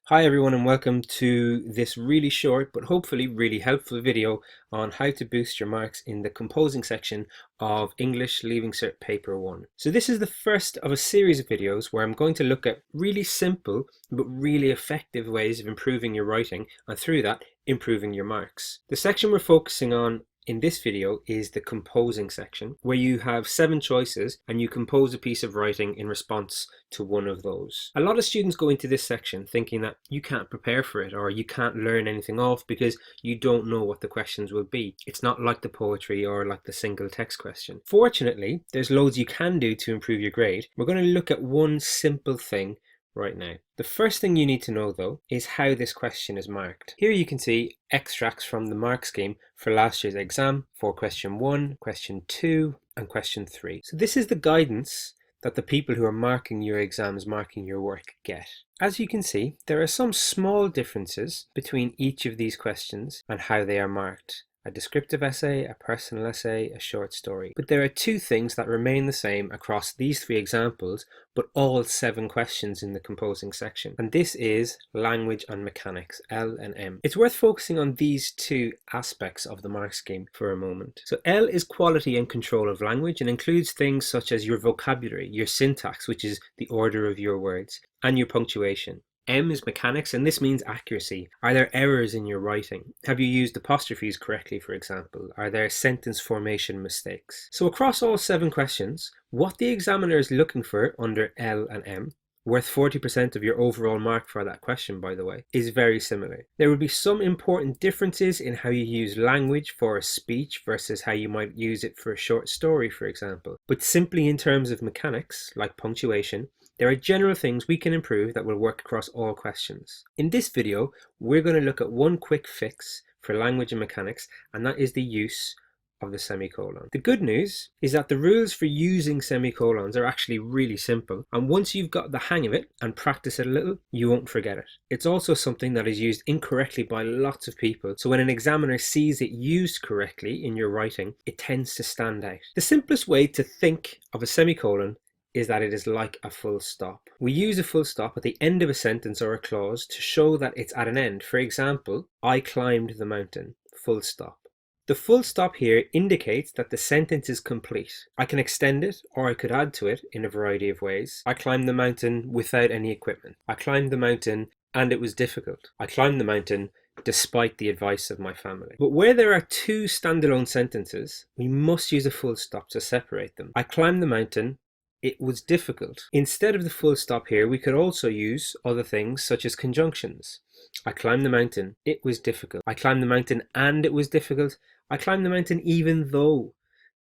Hi everyone and welcome to this really short but hopefully really helpful video on how to boost your marks in the composing section of English Leaving Cert Paper 1. So this is the first of a series of videos where I'm going to look at really simple but really effective ways of improving your writing and through that improving your marks. The section we're focusing on in this video is the composing section, where you have 7 choices and you compose a piece of writing in response to one of those. A lot of students go into this section thinking that you can't prepare for it or you can't learn anything off because you don't know what the questions will be. It's not like the poetry or like the single text question. Fortunately, there's loads you can do to improve your grade. We're going to look at one simple thing right now. The first thing you need to know though is how this question is marked. Here you can see extracts from the mark scheme for last year's exam for question 1, question 2 and question 3. So this is the guidance that the people who are marking your exams, marking your work get. As you can see, there are some small differences between each of these questions and how they are marked. A descriptive essay, a personal essay, a short story. But there are 2 things that remain the same across these 3 examples, but all 7 questions in the composing section. And this is language and mechanics, L and M. It's worth focusing on these 2 aspects of the mark scheme for a moment. So L is quality and control of language and includes things such as your vocabulary, your syntax, which is the order of your words, and your punctuation. M is mechanics, and this means accuracy. Are there errors in your writing? Have you used apostrophes correctly, for example? Are there sentence formation mistakes? So across all 7 questions, what the examiner is looking for under L and M, worth 40% of your overall mark for that question, by the way, is very similar. There will be some important differences in how you use language for a speech versus how you might use it for a short story, for example. But simply in terms of mechanics, like punctuation, there are general things we can improve that will work across all questions. In this video, we're going to look at one quick fix for language and mechanics, and that is the use of the semicolon. The good news is that the rules for using semicolons are actually really simple, and once you've got the hang of it and practice it a little, you won't forget it. It's also something that is used incorrectly by lots of people, so when an examiner sees it used correctly in your writing, it tends to stand out. The simplest way to think of a semicolon is that it is like a full stop. We use a full stop at the end of a sentence or a clause to show that it's at an end. For example, I climbed the mountain, full stop. The full stop here indicates that the sentence is complete. I can extend it or I could add to it in a variety of ways. I climbed the mountain without any equipment. I climbed the mountain and it was difficult. I climbed the mountain despite the advice of my family. But where there are 2 standalone sentences, we must use a full stop to separate them. I climbed the mountain, it was difficult. Instead of the full stop here, we could also use other things such as conjunctions. I climbed the mountain, it was difficult. I climbed the mountain and it was difficult. I climbed the mountain even though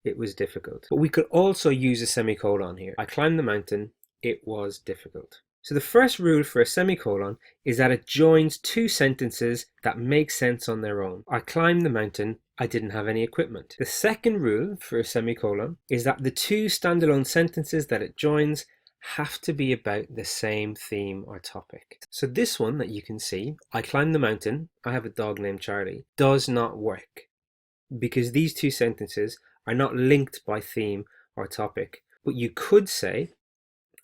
it was difficult. But we could also use a semicolon here. I climbed the mountain, it was difficult. So the first rule for a semicolon is that it joins 2 sentences that make sense on their own. I climbed the mountain, I didn't have any equipment. The second rule for a semicolon is that the 2 standalone sentences that it joins have to be about the same theme or topic. So this one that you can see, I climbed the mountain, I have a dog named Charlie, does not work because these 2 sentences are not linked by theme or topic. But you could say,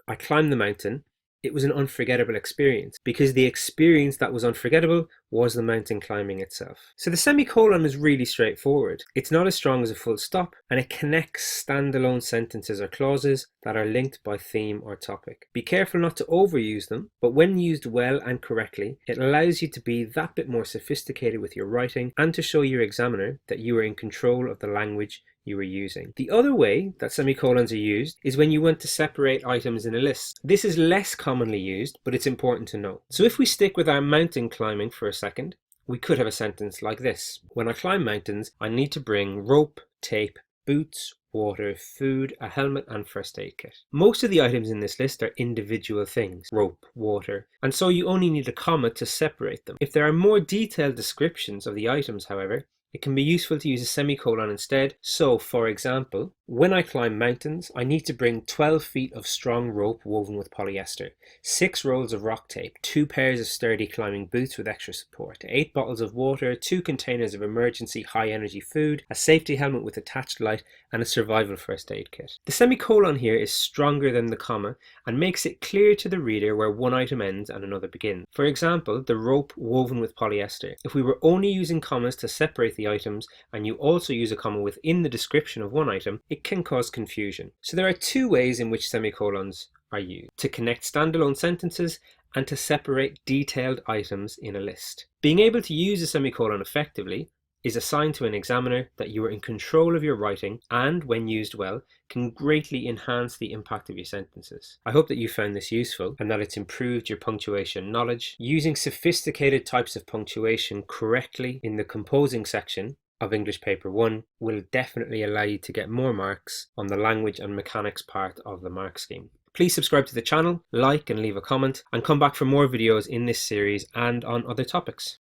I climbed the mountain, it was an unforgettable experience because the experience that was unforgettable was the mountain climbing itself. So the semicolon is really straightforward. It's not as strong as a full stop and it connects standalone sentences or clauses that are linked by theme or topic. Be careful not to overuse them, but when used well and correctly, it allows you to be that bit more sophisticated with your writing and to show your examiner that you are in control of the language you were using. The other way that semicolons are used is when you want to separate items in a list. This is less commonly used, but it's important to know. So if we stick with our mountain climbing for a second, we could have a sentence like this. When I climb mountains, I need to bring rope, tape, boots, water, food, a helmet and first aid kit. Most of the items in this list are individual things, rope, water, and so you only need a comma to separate them. If there are more detailed descriptions of the items, however, it can be useful to use a semicolon instead. So, for example, when I climb mountains, I need to bring 12 feet of strong rope woven with polyester, 6 rolls of rock tape, 2 pairs of sturdy climbing boots with extra support, 8 bottles of water, 2 containers of emergency high-energy food, a safety helmet with attached light, and a survival first aid kit. The semicolon here is stronger than the comma and makes it clear to the reader where one item ends and another begins. For example, the rope woven with polyester. If we were only using commas to separate the items and you also use a comma within the description of one item, it can cause confusion. So there are 2 ways in which semicolons are used: to connect standalone sentences and to separate detailed items in a list. Being able to use a semicolon effectively is a sign to an examiner that you are in control of your writing and, when used well, can greatly enhance the impact of your sentences. I hope that you found this useful and that it's improved your punctuation knowledge. Using sophisticated types of punctuation correctly in the composing section of English Paper 1 will definitely allow you to get more marks on the language and mechanics part of the mark scheme. Please subscribe to the channel, like and leave a comment, and come back for more videos in this series and on other topics.